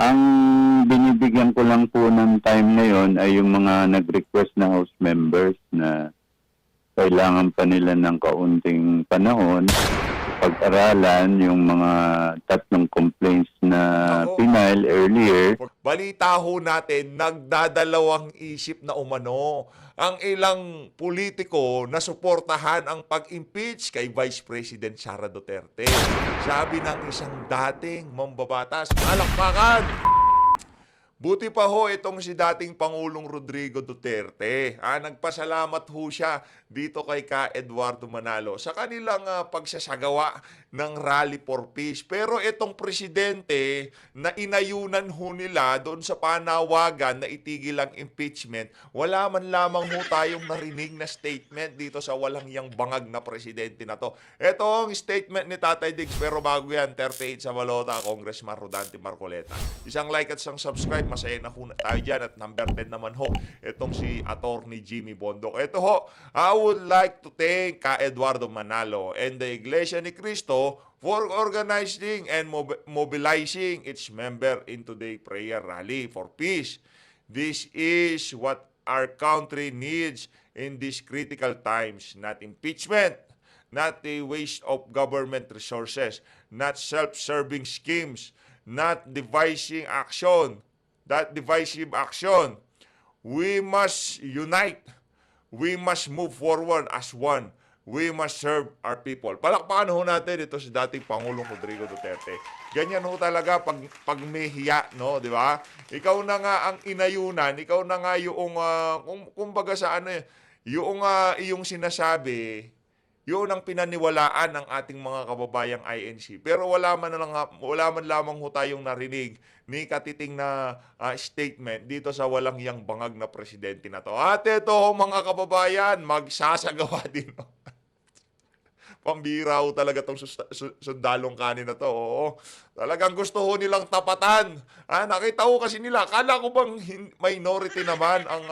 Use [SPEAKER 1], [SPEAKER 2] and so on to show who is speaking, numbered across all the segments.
[SPEAKER 1] Ang binibigyan ko lang po ng time ngayon ay yung mga nag-request na house members na kailangan pa nila ng kaunting panahon pag-aralan yung mga tatlong complaints na
[SPEAKER 2] Nako.
[SPEAKER 1] final earlier.
[SPEAKER 2] Balita ho natin, nagdadalawang isip na umano ang ilang politiko na suportahan ang pag-impeach kay Vice President Sara Duterte. Sabi ng isang dating mambabatas, palakpakan! Buti pa ho itong si dating Pangulong Rodrigo Duterte. Nagpasalamat ho siya dito kay Ka Eduardo Manalo sa kanilang pagsasagawa ng Rally for Peace. Pero itong presidente na inayunan ho nila doon sa panawagan na itigil ang impeachment, wala man lamang ho tayong narinig na statement dito sa walang yang bangag na presidente na to. Ito ang statement ni Tatay Diggs, pero bago yan, 38 sa balota, Congressman Rodante Marcoleta. Isang like at isang subscribe, masaya na ho tayo dyan. At number 10 naman ho, itong si Attorney Jimmy Bondok. Ito ho, I would like to thank Ka Eduardo Manalo and the Iglesia ni Cristo for organizing and mobilizing its member in today's prayer rally for peace. This is what our country needs in these critical times, not impeachment, not a waste of government resources, not self-serving schemes, not divisive action. We must unite. We must move forward as one. We must serve our people. Palakpakan ho natin ito si dating Pangulong Rodrigo Duterte. Ganyan ho talaga pag may hiya, no, di ba? Ikaw na nga ang inayunan, ikaw na nga yung kumbaga sa ano, yung sinasabi, yun ang pinaniwalaan ng ating mga kababayang INC. Pero wala man lamang ho tayong narinig ni katiting na statement dito sa walang yang bangag na presidente na to. At ito mga kababayan, magsasagawa din. Pambira ho talaga itong sundalong kanin na to. Oo. Talagang gusto ho nilang tapatan. Nakita ho kasi nila, kala ko bang minority naman ang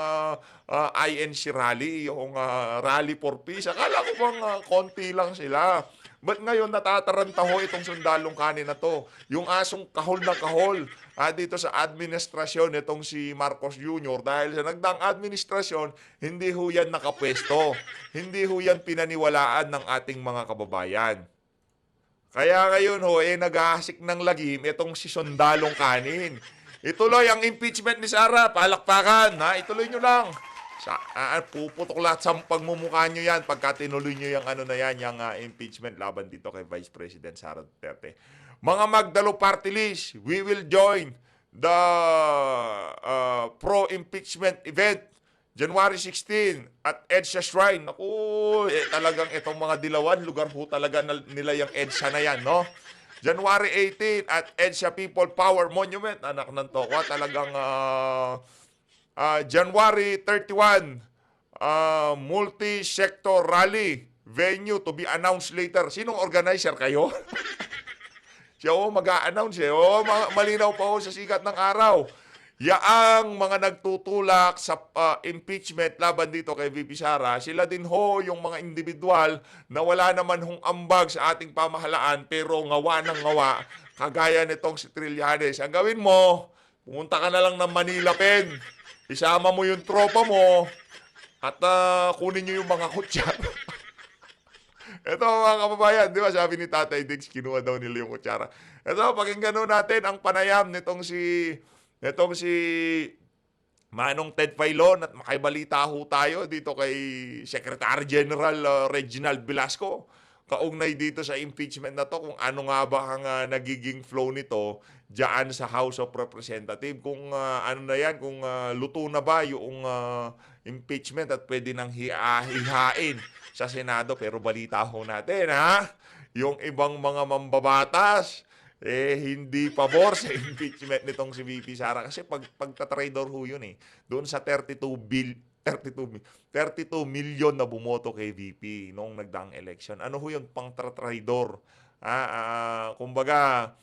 [SPEAKER 2] INC rally, yung rally for peace. Akala ko bang konti lang sila. But ngayon natataranta ho itong sundalong kanin na to. Yung asong kahol na kahol dito sa administrasyon itong si Marcos Jr. Dahil sa nagdaang administrasyon, hindi ho yan nakapwesto. Hindi ho yan pinaniwalaan ng ating mga kababayan. Kaya ngayon ho, nag-aasik ng lagim itong si sundalong kanin. Ituloy ang impeachment ni Sara. Palakpakan. Ituloy nyo lang. Puputok lahat sa pagmumukha nyo yan pagka tinuloy nyo yung ano na yan, yung impeachment laban dito kay Vice President Sara Duterte. Mga Magdalo Party List, we will join the pro-impeachment event January 16 at EDSA Shrine. Naku, talagang itong mga dilawan, lugar ho talaga nila yung EDSA na yan, no? January 18 at EDSA People Power Monument. Anak ng tokwa, talagang January 31, multi-sector rally venue to be announced later. Sinong organizer kayo? Siya mag-a-announce malinaw pa sa sikat ng araw. Yaang mga nagtutulak sa impeachment laban dito kay VP Sara, sila din ho yung mga individual na wala naman hong ambag sa ating pamahalaan pero ngawa ng ngawa, kagaya nitong si Trillanes. Ang gawin mo, pumunta ka na lang ng Manila Pen. Isama mo yung tropa mo at kunin nyo yung mga kutsara. Ito mga kababayan, di ba sabi ni Tatay Diggs, kinuha daw nila yung kutsara. Ito, pakinggan natin ang panayam nitong si Manong Ted Filon at makaibalita ho tayo dito kay Secretary General Reginald Velasco. Kaugnay dito sa impeachment na to, kung ano nga ba ang nagiging flow nito diyan sa House of Representatives. Kung ano na yan, kung luto na ba yung impeachment at pwede nang hihain sa Senado. Pero balita ho natin, yung ibang mga mambabatas, hindi pabor sa impeachment nitong si VP Sara. Kasi pagtatrader ho yun doon sa 32 million na bumoto kay VP noong nagdaang election. Ano ho yun? Pang-traidor. Kumbaga,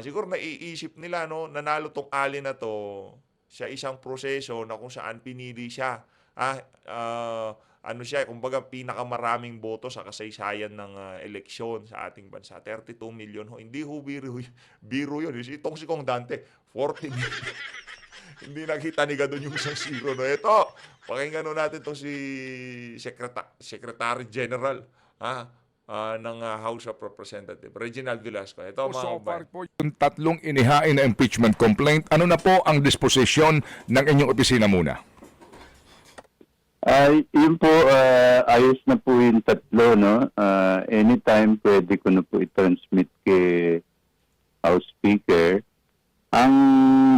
[SPEAKER 2] siguro naiisip nila, no, nanalo tong ali na to sa isang proseso na kung saan pinili siya ano siya, kumbaga pinakamaraming boto sa kasaysayan ng eleksyon sa ating bansa. 32 million ho. Hindi ho biro yun. Itong si Kong Dante, 40 million. Hindi nakita ni Gadon yung isang zero. No? Ito, pakinggan ho natin itong si Secretary General ng House of Representatives, Reginald Velasco. Ito, mga
[SPEAKER 3] So
[SPEAKER 2] kababayan.
[SPEAKER 3] far po yung tatlong inihain na impeachment complaint, ano na po ang disposisyon ng inyong opisina muna?
[SPEAKER 1] Yun po, ayos na po yung tatlo, no? Anytime pwede ko na po i-transmit kay House Speaker. Ang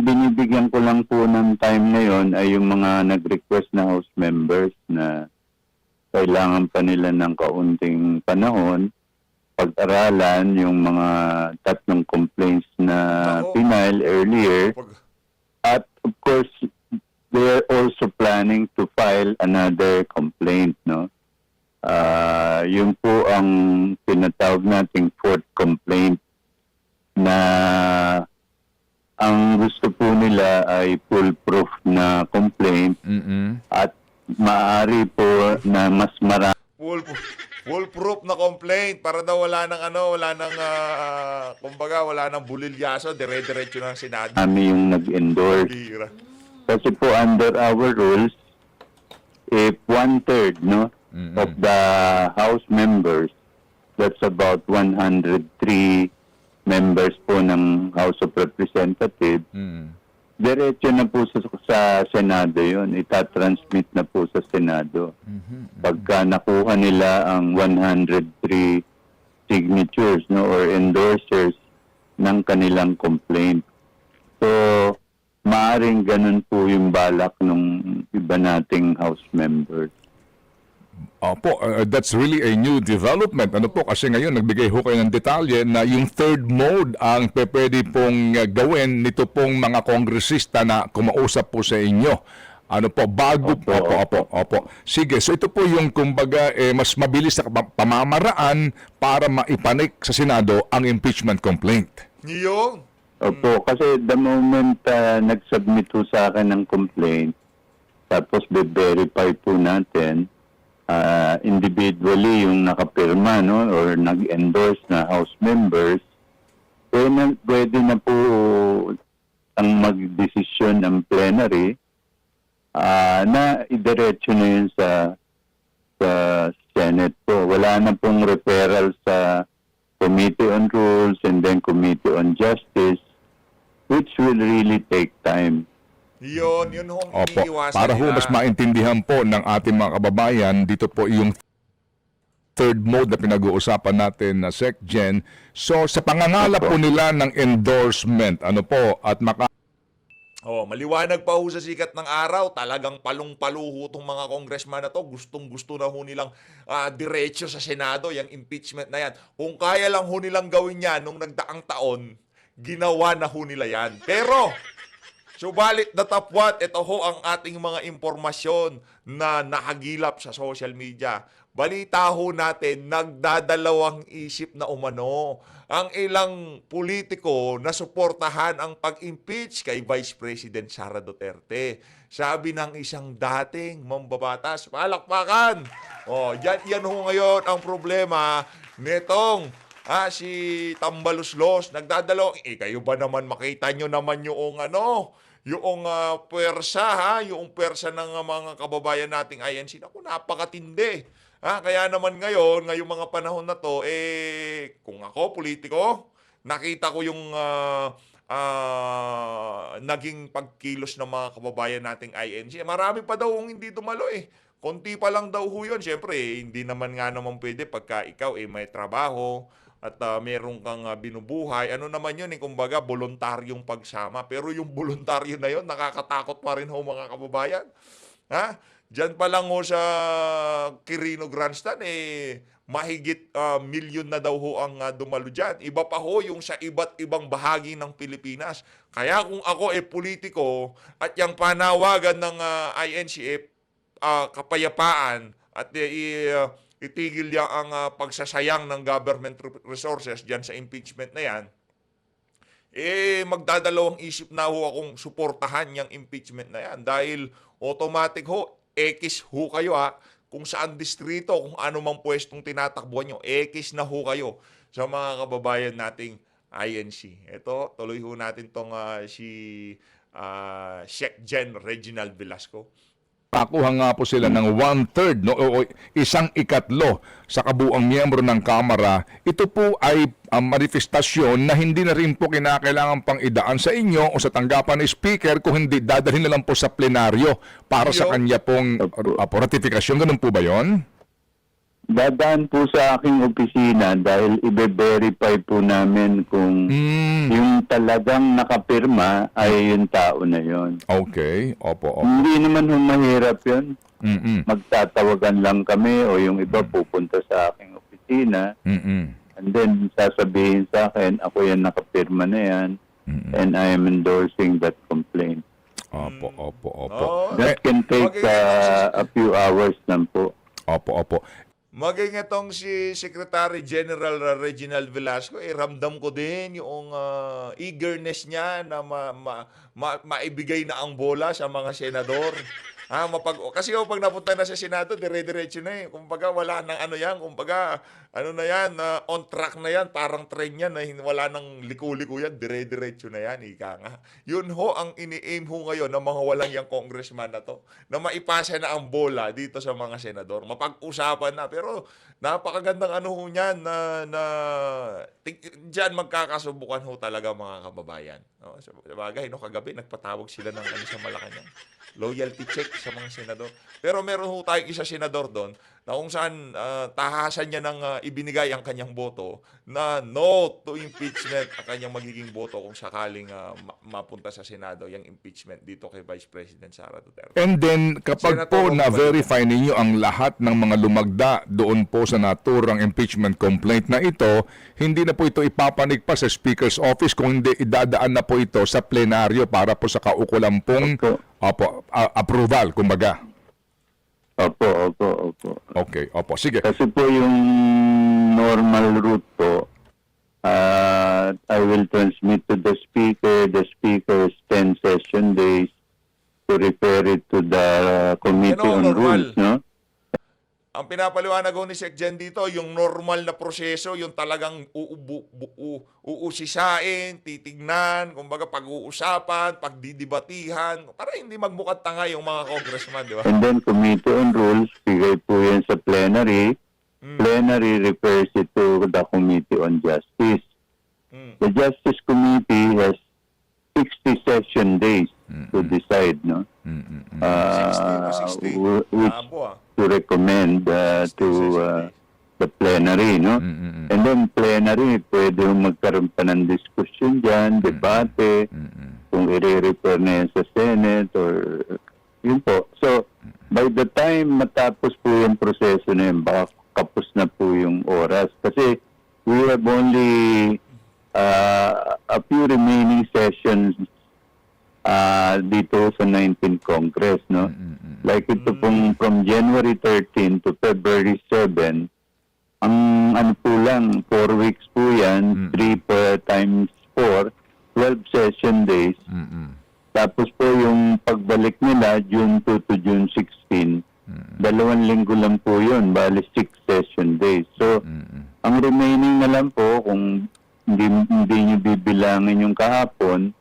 [SPEAKER 1] binibigyan ko lang po ng time na yon ay yung mga nag-request na House members na kailangan pa nila ng kaunting panahon pag-aralan yung mga tatlong complaints na
[SPEAKER 2] Oo.
[SPEAKER 1] final earlier. At of course, they're also planning to file another complaint, no? Yun po ang tinatawag nating fourth complaint na ang gusto po nila ay foolproof na complaint at maaari po na mas marami
[SPEAKER 2] Full proof na complaint para daw wala nang kumbaga wala nang bulilyaso, dire-diretso ng Senado.
[SPEAKER 1] yung nag-endorse.
[SPEAKER 2] Bira.
[SPEAKER 1] Kasi po under our rules, if 1/3 no, of the House members, that's about 103 members po ng House of Representatives, diretso na po sa Senado yun. Itatransmit na po sa Senado. Pagka nakuha nila ang 103 signatures no, or endorsers ng kanilang complaint. So, maaring ganun po yung balak ng iba nating House members.
[SPEAKER 3] Opo, that's really a new development. Ano po, kasi ngayon nagbigay ho kayo ng detalye na yung third mode ang pwede pong gawin nito pong mga kongresista na kumausap po sa inyo. Ano po, bago
[SPEAKER 1] Opo,
[SPEAKER 3] opo. Sige, so ito po yung kumbaga mas mabilis na pamamaraan para maipanik sa Senado ang impeachment complaint.
[SPEAKER 2] Yung
[SPEAKER 1] Opo, kasi the moment nag-submit po sa akin ng complaint, tapos be-verify po natin individually yung nakapirma no, or nag-endorse na House members, pwede na po ang mag-desisyon ng plenary na idiretso na yun sa Senate po. Wala na pong referral sa Committee on Rules and then Committee on Justice, which will really take time.
[SPEAKER 2] yun ho ang
[SPEAKER 3] Opo,
[SPEAKER 2] iniiwasan
[SPEAKER 3] para ho
[SPEAKER 2] nila.
[SPEAKER 3] mas maintindihan po ng ating mga kababayan, dito po yung third mode na pinag-uusapan natin na SecGen. So sa pangangala po nila ng endorsement, ano po, at
[SPEAKER 2] Maliwanag pa ho sa sikat ng araw, talagang palong-paluho itong mga congressman na to. Gustong-gusto na ho nilang diretso sa Senado, yung impeachment na yan. Kung kaya lang ho nilang gawin yan nung nagdaang taon, ginawa na ho nila yan. Pero, subalit na tapwat, ito ho ang ating mga impormasyon na nakagilap sa social media. Balita ho natin, nagdadalawang isip na umano ang ilang politiko na suportahan ang pag-impeach kay Vice President Sara Duterte. Sabi ng isang dating mambabatas, palakpakan! Yan ho ngayon ang problema nitong si Tambaluslos. Nagdadalawang, kayo ba naman makita nyo naman yung puwersa, yung puwersa ng mga kababayan nating INC. Naku, napakatindi. Kaya naman ngayong mga panahon na to, kung ako, politiko, nakita ko yung naging pagkilos ng mga kababayan nating INC. Marami pa daw hindi dumalo Konti pa lang daw ho yun. Siyempre, hindi naman pwede pagka ikaw may trabaho at meron kang binubuhay. Ano naman yun, kumbaga, voluntaryong pagsama. Pero yung voluntaryo na yun, nakakatakot pa rin ho mga kababayan. Diyan pa lang ho sa Quirino Grandstand, mahigit milyon na daw ho ang dumalo dyan. Iba pa ho yung sa iba't ibang bahagi ng Pilipinas. Kaya kung ako politiko at yung panawagan ng INC kapayapaan at itigil niya ang pagsasayang ng government resources dyan sa impeachment na yan, magdadalawang isip na ho akong suportahan yung impeachment na yan dahil automatic ho, X ho kayo kung saan distrito, kung ano mang pwestong tinatakbuhan nyo, X na ho kayo sa mga kababayan nating INC. Ito, tuloy ho natin tong si Sheikh Gen Reginald Velasco.
[SPEAKER 3] Pakuha nga po sila ng 1/3, no, o 1/3 sa kabuang miyembro ng Kamara. Ito po ay manifestasyon na hindi na rin po kinakailangan pang idaan sa inyo o sa tanggapan ng Speaker, kung hindi dadalhin na lang po sa plenaryo para sa kanya pong ratifikasyon. Ganun po ba yon?
[SPEAKER 1] Dadaan po sa aking opisina dahil i-verify po namin kung yung talagang nakapirma ay yung tao na yon.
[SPEAKER 3] Okay, opo, opo.
[SPEAKER 1] Hindi naman mahirap yun.
[SPEAKER 3] Mm-mm.
[SPEAKER 1] Magtatawagan lang kami o yung iba pupunta sa aking opisina.
[SPEAKER 3] Mm-mm.
[SPEAKER 1] And then sasabihin sa akin, ako yan nakapirma na yan. And I am endorsing that complaint.
[SPEAKER 3] Opo, opo, opo.
[SPEAKER 2] Oh,
[SPEAKER 1] That can take a few hours lang po.
[SPEAKER 3] Opo, opo.
[SPEAKER 2] maging itong si Secretary General Reginald Velasco, ramdam ko din yung eagerness niya na maibigay na ang bola sa mga senador. Kasi pag napunta na sa Senado, dire-diretso na eh. Kumbaga, wala nang ano yan. Kumbaga, ano na yan, on track na yan. Parang train yan, na wala nang liku-liku yan. Dire-diretso na yan, ika nga. Yun ho, ang ini-aim ho ngayon ng mga walang yang congressman na to. Na maipasa na ang bola dito sa mga senador. Mapag-usapan na. Pero, napakagandang ano ho niyan diyan magkakasubukan ho talaga mga kababayan. No? Sa bagay, kagabi, nagpatawag sila ng ano sa Malacanang. Loyalty check sa mga senador. Pero meron ho tayong isa senador doon na kung saan tahasan niya ng ibinigay ang kanyang boto na no to impeachment ang kanyang magiging boto kung sakaling mapunta sa Senado yung impeachment dito kay Vice President Sara Duterte.
[SPEAKER 3] And then, kapag
[SPEAKER 2] Senator
[SPEAKER 3] po na-verify ninyo ang lahat ng mga lumagda doon po sa naturang impeachment complaint na ito, hindi na po ito ipapanig pa sa Speaker's Office, kung hindi idadaan na po ito sa plenaryo para po sa kaukulang pong approval, kumbaga.
[SPEAKER 1] Opo.
[SPEAKER 3] Okay, opo. Sige.
[SPEAKER 1] Kasi po yung normal route po, I will transmit to the Speaker. The Speaker's 10 session days to refer it to the Committee on
[SPEAKER 2] normal.
[SPEAKER 1] Rules, no?
[SPEAKER 2] Ang pinapaliwanag ko ni Sec. Gen dito, yung normal na proseso, yung talagang uusisain, titignan, kumbaga pag-uusapan, pagdidibatihan, para hindi magmukhang tanga yung mga congressman, di ba?
[SPEAKER 1] And then Committee on Rules, bigay po yan sa plenary. Plenary refers it to the Committee on Justice. The Justice Committee has 60 session days to decide, no?
[SPEAKER 2] 60.
[SPEAKER 1] Which to recommend to the plenary, no? And then plenary, pwede magkaroon pa ng discussion dyan, debate, kung i-refer na yan sa Senate or yun po. So, by the time matapos po yung proseso na yun, baka kapos na po yung oras. Kasi we have only a few remaining sessions dito sa 19th Congress, no? Like ito pong from January 13 to February 7, ang ano po lang, 4 weeks po yan, 3 times 4, 12 session days. Tapos po yung pagbalik nila, June 2 to June 16, 2 linggo lang po yun, bali 6 session days. So, ang remaining na lang po, kung hindi nyo bibilangin yung kahapon,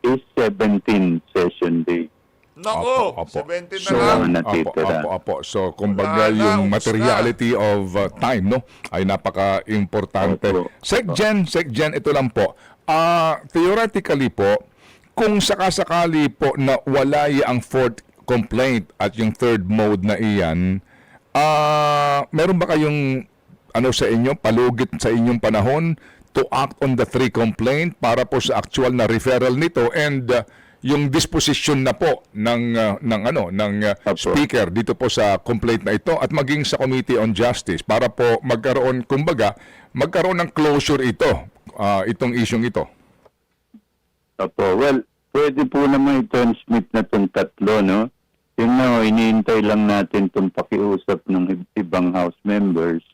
[SPEAKER 1] is 17 session days.
[SPEAKER 2] Nako,
[SPEAKER 3] Opo.
[SPEAKER 2] 17 na
[SPEAKER 1] So,
[SPEAKER 2] lang.
[SPEAKER 1] natitira.
[SPEAKER 3] Opo. So, kumbaga
[SPEAKER 2] Wala na,
[SPEAKER 3] yung
[SPEAKER 2] ubos
[SPEAKER 3] materiality of time, no, ay napaka-importante.
[SPEAKER 1] Opo.
[SPEAKER 3] Sec. Gen, ito lang po. Theoretically po, kung sakasakali po na wala ang fourth complaint at yung third mode na iyan, meron ba kayong sa inyo, palugit sa inyong panahon to act on the three complaint para po sa actual na referral nito and yung disposition na po ng speaker dito po sa complaint na ito at maging sa Committee on Justice para po magkaroon ng closure itong isyong ito.
[SPEAKER 1] Opo. Well, pwede po naman i-transmit na itong tatlo, no? Yung iniintay lang natin itong pakiusap ng ibang House members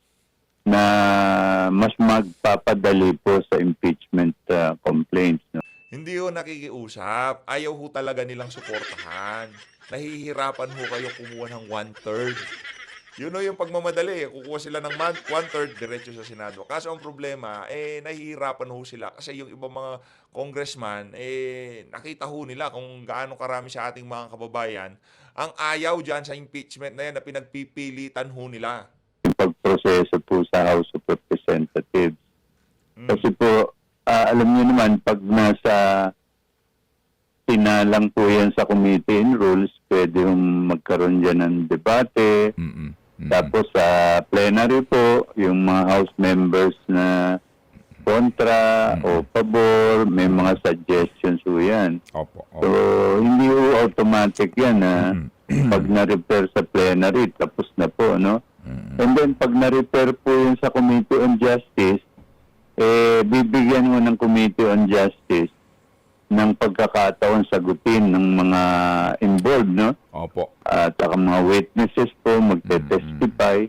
[SPEAKER 1] na mas magpapadali po sa impeachment complaints, no?
[SPEAKER 2] Hindi ho nakikiusap. Ayaw ho talaga nilang suportahan. Nahihirapan ho kayo kumuha ng 1/3. Yun o yung pagmamadali. Kukuha sila ng one-third, diretso sa Senado. Kaso ang problema, nahihirapan ho sila. Kasi yung ibang mga congressman, nakita ho nila kung gaano karami sa ating mga kababayan ang ayaw dyan sa impeachment na yan na pinagpipilitan ho nila.
[SPEAKER 1] Yung pagproseso po sa House of Representatives. Kasi po, alam niyo naman, pag nasa sinalang po yan sa Committee on Rules, pwede magkaroon dyan ng debate. Tapos sa plenary po, yung mga House members na kontra o pabor, may mga suggestions po yan.
[SPEAKER 3] Opo.
[SPEAKER 1] So, hindi po automatic yan na pag na-repair sa plenary, tapos na po, no? And then, pag na-repair po yun sa Committee on Justice, bibigyan mo ng Committee on Justice ng pagkakataon sagutin ng mga involved, no?
[SPEAKER 3] Opo.
[SPEAKER 1] At saka mga witnesses po magte-testify.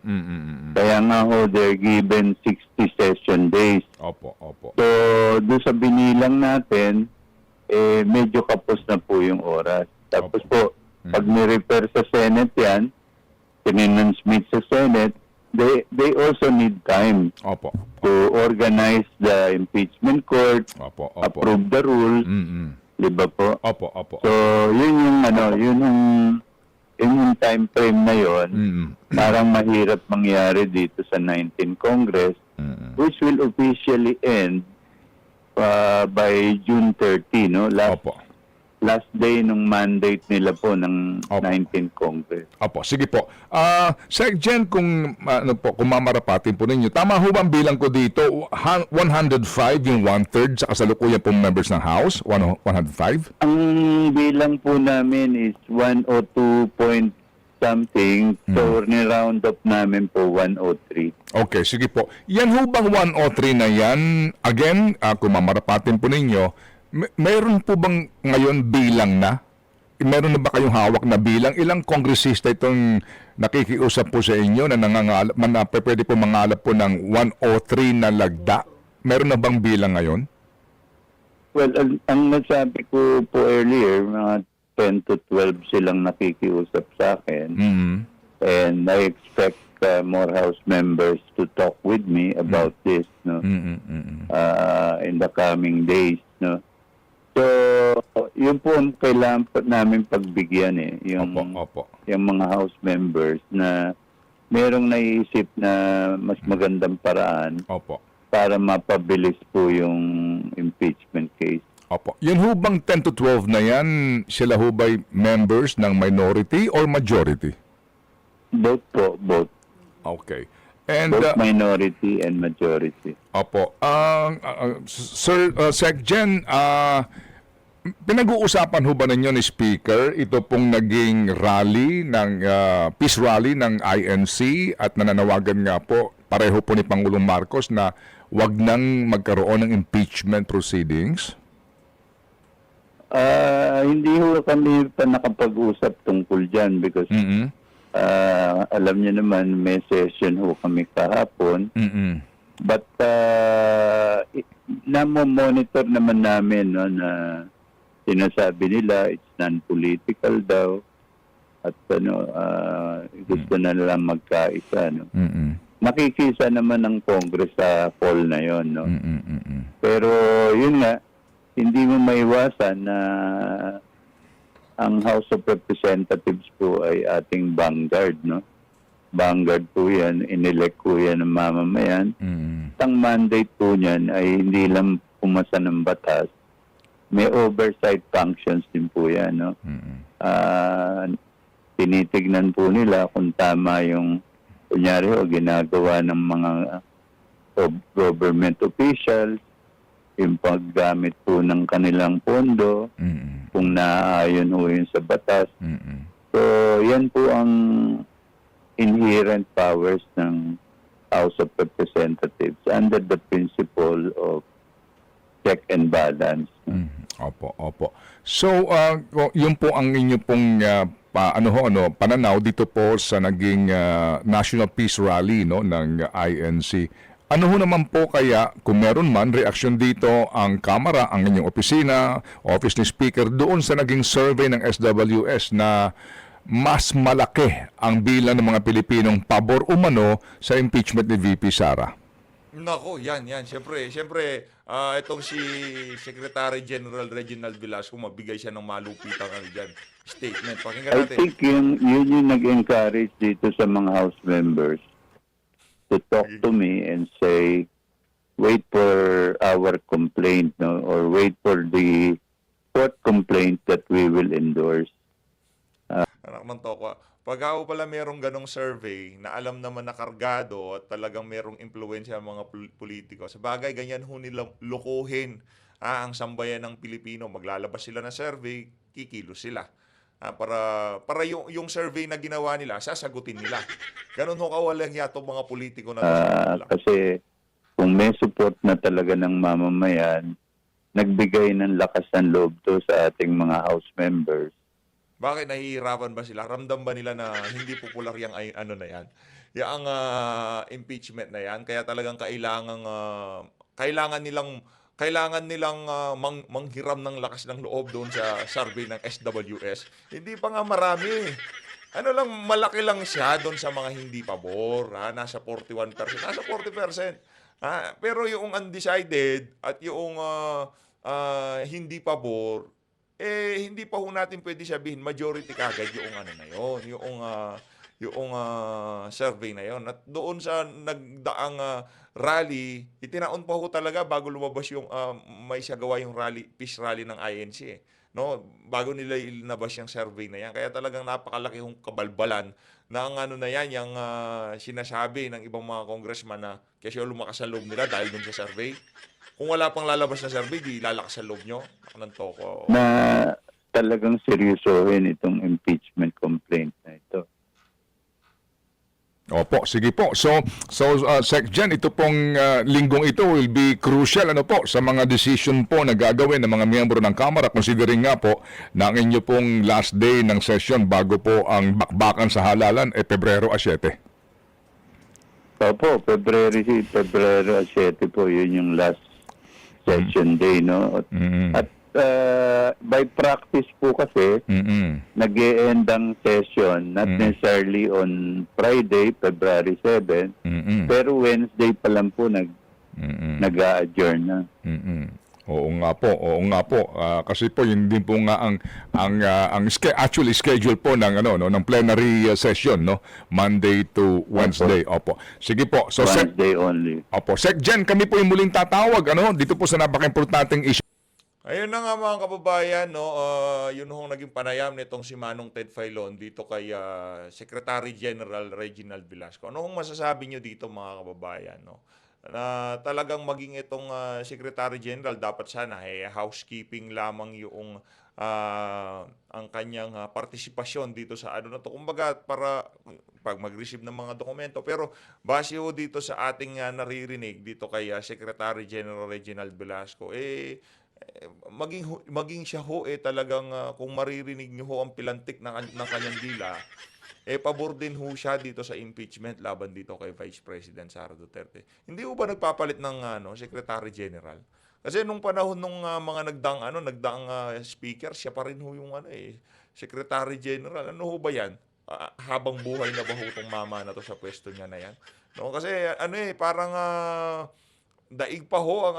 [SPEAKER 1] Kaya nga ho, they're given 60 session days.
[SPEAKER 3] Opo.
[SPEAKER 1] So, doon sa binilang natin, medyo kapos na po yung oras. Tapos po, pag ni-repair sa Senate yan, tininansmit sa Senate, they also need time
[SPEAKER 3] Opo.
[SPEAKER 1] to organize the impeachment court,
[SPEAKER 3] Opo.
[SPEAKER 1] approve the rules, di ba po?
[SPEAKER 3] Opo.
[SPEAKER 1] So, yun yung time frame na yun, parang mahirap mangyari dito sa 19th Congress, which will officially end by June 30, no? Last day nung mandate nila po ng 19th Congress.
[SPEAKER 3] Opo, sige po. Sec Gen, kung mamarapatin po ninyo, tama ho ba ang bilang ko dito? 105 yung one-third sa kasalukuyan pong members ng House? 105?
[SPEAKER 1] Ang bilang po namin is 102 point something. So, ni-round up namin po 103.
[SPEAKER 3] Okay, sige po. Yan ho bang 103 na yan? Again, kung mamarapatin po ninyo, meron po bang ngayon bilang na? Meron na ba kayong hawak na bilang? Ilang kongresista itong nakikiusap po sa inyo na nangangalap, pwede po mangalap po ng 103 na lagda? Meron na bang bilang ngayon?
[SPEAKER 1] Well, ang nasabi ko po earlier, mga 10 to 12 silang nakikiusap sa akin. And I expect more House members to talk with me about this, no? In the coming days, no? So, yun po ang kailangan po namin pagbigyan yung mga House members na merong naiisip na mas magandang paraan para mapabilis po yung impeachment case.
[SPEAKER 3] Opo. Yun ho bang 10 to 12 na yan, sila ho ba'y members ng minority or majority?
[SPEAKER 1] Both po, both.
[SPEAKER 3] Okay. And,
[SPEAKER 1] both minority and majority.
[SPEAKER 3] Opo. Sir Sec Gen, pinag-uusapan ho ba ninyo ni Speaker ito pong naging rally ng peace rally ng INC at nananawagan nga po pareho po ni Pangulong Marcos na wag nang magkaroon ng impeachment proceedings?
[SPEAKER 1] Hindi ho kami pa nakapag-usap tungkol dyan because alam niyo naman, may session ho kami kahapon. But namo-monitor naman namin, no, na sinasabi nila it's non-political daw at gusto na lang magkaisa. No? Nakikisa naman ng Congress sa fall na yon, no? Pero yun nga, hindi mo maiwasan na ang House of Representatives po ay ating vanguard, no? Vanguard po yan, inelect po yan ng mamamayan. Ang mandate po niyan ay hindi lang pumasa ng batas, may oversight functions din po yan, no? Tinitignan po nila kung tama yung, kunyari ginagawa ng mga government officials, yung paggamit po ng kanilang pondo, kung naaayon ho yun sa batas. So, yan po ang inherent powers ng House of Representatives under the principle of check and balance.
[SPEAKER 3] Opo. So, yun po ang inyo pong pananaw dito po sa naging National Peace Rally, no, ng INC. Ano ho naman po kaya, kung meron man, reaksyon dito ang Kamara, ang inyong opisina, Office ni Speaker, doon sa naging survey ng SWS na mas malaki ang bilang ng mga Pilipinong pabor umano sa impeachment ni VP Sara?
[SPEAKER 2] Nako, yan. Siyempre, itong si Secretary General Reginald Velasco, mabigay siya ng malupitang statement. Pakinggan
[SPEAKER 1] I
[SPEAKER 2] natin.
[SPEAKER 1] think yun yung nag-encourage dito sa mga House members to talk to me and say, wait for our complaint, no? Or wait for the court complaint that we will endorse.
[SPEAKER 2] Anak ng toko. Pag ako pala merong ganong survey na alam naman na kargado at talagang merong impluensya ang mga politiko, sa bagay, ganyan ho nilang lukuhin ang sambayan ng Pilipino. Maglalabas sila ng survey, kikilos sila. Para yung survey na ginawa nila, sasagutin nila. Ganon ho kawalang yato mga politiko na
[SPEAKER 1] Kasi kung may support na talaga ng mamamayan, nagbigay ng lakas ng loob to sa ating mga House members.
[SPEAKER 2] Bakit nahihirapan ba sila? Ramdam ba nila na hindi popular yung ano na yan? Yung impeachment na yan. Kaya talagang kailangan nilang manghiram ng lakas ng loob doon sa survey ng SWS. Hindi pa nga marami. Ano lang, malaki lang siya doon sa mga hindi pabor. Nasa 41%. Nasa 40%. Pero yung undecided at yung hindi pabor, hindi pa ho natin pwede sabihin majority kagad yung ano na yon, yung survey na yon. At doon sa nagdaang rally, itinaon pa ho talaga bago lumabas yung may sagawa yung rally, peace rally ng INC. No, bago nila ilabas yung survey na yan. Kaya talagang napakalaki hong kabalbalan na ang ano na yan, yung sinasabi ng ibang mga congressman na kasi lumakas ang loob nila dahil dun sa survey. Kung wala pang lalabas na survey, di lalakas ang loob nyo. Anong toko?
[SPEAKER 1] Na talagang seryosohin itong impeachment complaint na ito.
[SPEAKER 3] Opo, sige po. So Sec Gen, ito pong linggong ito will be crucial sa mga decision po na gagawin ng mga miyembro ng Kamara, considering nga po na ang inyo pong last day ng session bago po ang bakbakan sa halalan Pebrero 7.
[SPEAKER 1] Opo, Pebrero 7 po, yun yung last session day, no? At by practice po kasi, nag-e-end ang session, not necessarily on Friday, February 7, pero Wednesday pa lang po nag-a-adjourn na.
[SPEAKER 3] Oo nga po. Kasi po yun din po nga ang actually schedule po ng ng plenary session, no, Monday to Wednesday. Opo. Sige po. So
[SPEAKER 1] Wednesday only.
[SPEAKER 3] Opo, Sec Gen, kami po yung muling tatawag dito po sa napaka-importanteng issue.
[SPEAKER 2] Ayun na nga mga kababayan, no, yun hong naging panayam nitong si Manong Ted Filon dito kay Secretary General Reginald Velasco. Ano hong masasabi nyo dito mga kababayan, no? Na talagang maging itong Secretary General dapat sana housekeeping lamang yung ang kanyang partisipasyon dito sa ano na to. Kumbaga para pag mag-receive ng mga dokumento. Pero base ho dito sa ating naririnig dito kay Secretary General Reginald Velasco, maging siya ho talagang kung maririnig niyo ho ang pilantik ng kanyang dila, pabor din ho siya dito sa impeachment laban dito kay Vice President Sara Duterte. Hindi ho ba nagpapalit ng Secretary General? Kasi nung panahon nung mga nagdaang speaker, siya pa rin ho yung Secretary General. Ano ho ba yan? Habang buhay na ba ho itong mama na to sa pwesto niya na yan? No, kasi parang daig pa ho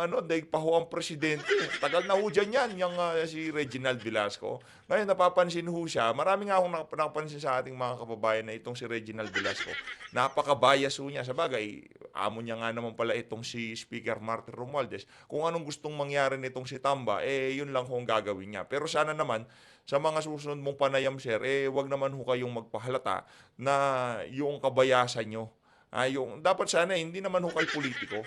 [SPEAKER 2] ang presidente. Tagal na ho dyan yan, yung si Reginald Velasco. Ngayon, napapansin ho siya. Marami nga akong napapansin sa ating mga kababayan na itong si Reginald Velasco. Napaka-bias ho niya. Sa bagay, amo niya nga naman pala itong si Speaker Martin Romualdez. Kung anong gustong mangyari nitong si Tamba, yun lang ho ang gagawin niya. Pero sana naman, sa mga susunod mong panayam, sir, wag naman ho kayong magpahalata na yung kabayasan nyo. Dapat sana, hindi naman ho kayo politiko.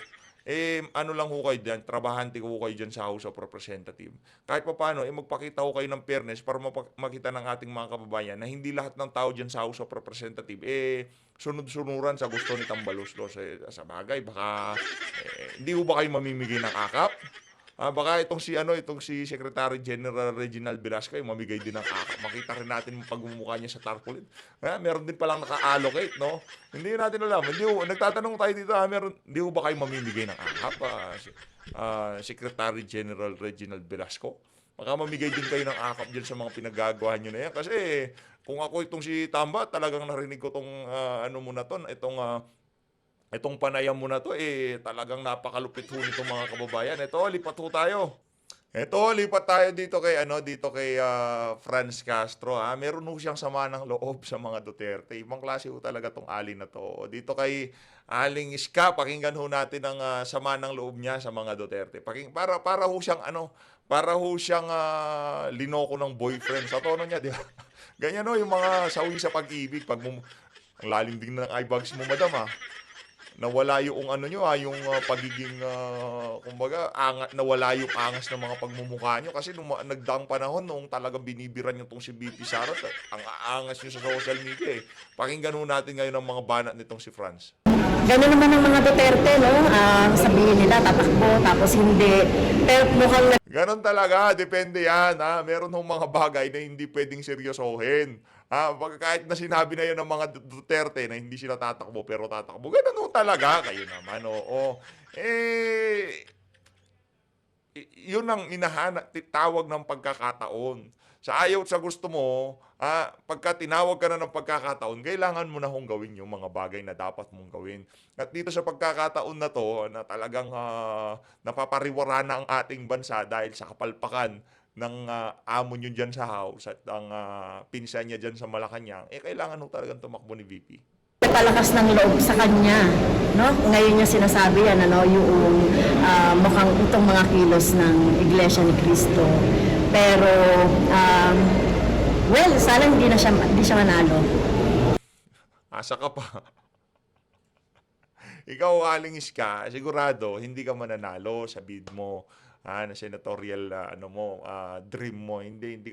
[SPEAKER 2] Ano lang ho kayo dyan, trabahante ho kayo dyan sa House of Representatives. Kahit pa paano, magpakita ho kayo ng fairness para makita ng ating mga kababayan na hindi lahat ng tao dyan sa House of Representatives, sunod-sunuran sa gusto ni Tambaluslos. Sa bagay, baka, hindi ho ba kayo mamimigay ng akap? Baka itong si Secretary General Reginald Velasco mamigay din ng akap. Makita rin natin yung pagmumukha niya sa tarpaulin. Meron din palang naka-allocate, no? Hindi natin alam. Nagtatanong tayo dito, hindi ba kayo mamimigay ng akap, Secretary General Reginald Velasco? Baka mamigay din kayo ng akap dyan sa mga pinagagawa nyo na yan. Kasi kung ako itong si Tamba, talagang narinig ko itong ano mo na to, itong panayam mo na to, talagang napakalupit ho nitong mga kababayan. Ito, lipat ho tayo. Ito, lipat tayo dito kay Franz Castro. Meron ho siyang sama ng loob sa mga Duterte. Ibang klase ho talaga tong alin na to. Dito kay Aling Iska, pakinggan ho natin ang sama ng loob niya sa mga Duterte. Para ho siyang linoko ng boyfriend sa tono niya, di ba? Ganyan ho yung mga sawi sa pag-ibig. Ang lalim din ng eyebags mo, madam, nawala yung ano nyo, yung pagiging, kumbaga, nawala yung angas ng mga pagmumukha nyo. Kasi nagdaang panahon nung talagang binibiran nyo tong si BP Sara, ang aangas nyo sa social media. Pakinggan ho natin ngayon ang mga banat nitong si Franz.
[SPEAKER 4] Gano'n naman ang mga Duterte, no? Sabihin nila, tatakbo, tapos hindi. Pero mukhang
[SPEAKER 2] Ganon talaga, depende yan. Meron hong mga bagay na hindi pwedeng seryosohin. Kahit na sinabi na yun ng mga Duterte na hindi sila tatakbo pero tatakbo, ganon ho talaga. Kayo naman, oo. Yun ang tawag ng pagkakataon. Sa ayaw at sa gusto mo, pagka tinawag ka na ng pagkakataon, kailangan mo na hong gawin yung mga bagay na dapat mong gawin. At dito sa pagkakataon na to, na talagang napapariwara na ang ating bansa dahil sa kapalpakan ng amo nyo dyan sa house at ang pinsan niya dyan sa Malacanang, kailangan ho talagang tumakbo ni VP.
[SPEAKER 4] palakas ng loob sa kanya, no? Ngayon niya sinasabi yan, ano, yung mukhang itong mga kilos ng Iglesia ni Cristo. Pero, well, sana hindi siya manalo.
[SPEAKER 2] Asa ka pa. Ikaw, Aling Iska, sigurado hindi ka mananalo sa bid mo, na senatorial dream mo. Hindi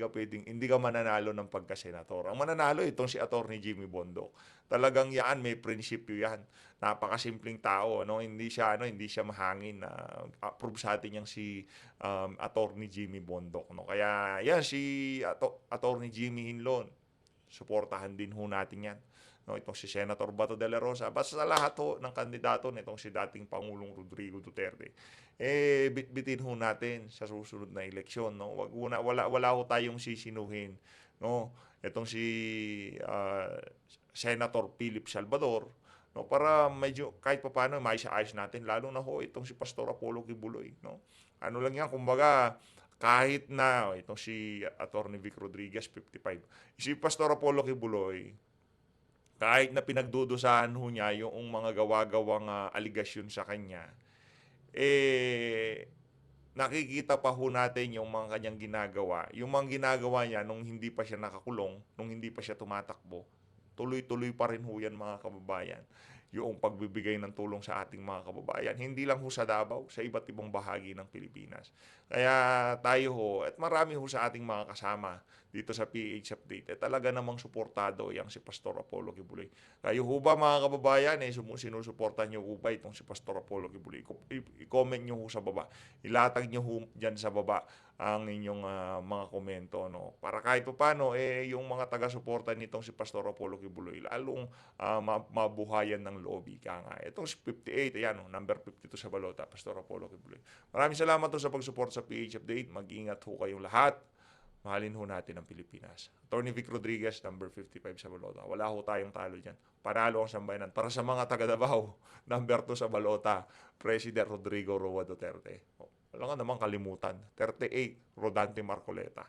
[SPEAKER 2] ka mananalo ng pagka-senator. Ang mananalo itong si Attorney Jimmy Bondoc. Talagang yan, may prinsipyo yan. Napakasimpleng tao, hindi siya mahangin na approve sa atin yang si Attorney Jimmy Bondoc, Kaya yan si Attorney Jimmy Hinlon. Suportahan din ho natin yan. Itong si Senator Bato de la Rosa, basta sa lahat ho ng kandidato nitong si dating Pangulong Rodrigo Duterte, bitbitin ho natin sa susunod na eleksyon. Wala ho tayong sisinuhin. Itong si Senator Philip Salvador, para medyo kahit paano maisa-ayos natin, lalo na ho itong si Pastor Apollo Kibuloy. Ano lang yan, kumbaga, kahit na itong si Attorney Vic Rodriguez, 55. Si Pastor Apollo Kibuloy, kahit na pinagdudusahan ho niya yung mga gawa-gawang aligasyon sa kanya, nakikita pa ho natin yung mga kanyang ginagawa. Yung mga ginagawa niya nung hindi pa siya nakakulong, nung hindi pa siya tumatakbo, tuloy-tuloy pa rin ho yan, mga kababayan. Yung pagbibigay ng tulong sa ating mga kababayan. Hindi lang ho sa Davao, sa iba't ibang bahagi ng Pilipinas. Kaya tayo ho, at marami ho sa ating mga kasama dito sa PH Update, talaga namang suportado yang si Pastor Apollo Kibuloy. Kayo ho ba, mga kababayan, sinusuportan nyo ho ba itong si Pastor Apollo Kibuloy? I-comment nyo ho sa baba. Ilatag nyo ho dyan sa baba ang inyong mga komento, para kahit pa paano, yung mga taga-suporta nitong si Pastor Apollo Kibuloy, lalong mabuhayan ng loob, ika nga. Itong si 58, ayan, number 52 sa balota, Pastor Apollo Kibuloy. Maraming salamat sa pag-support sa PH Update. Mag-ingat ho kayong lahat. Mahalin ho natin ang Pilipinas. Attorney Vic Rodriguez, number 55 sa balota. Wala ho tayong talo dyan. Panalo ang sambayanan. Para sa mga taga-Davao, number 2 sa balota, President Rodrigo Roa Duterte. Wala nga naman kalimutan. 38, Rodante Marcoleta.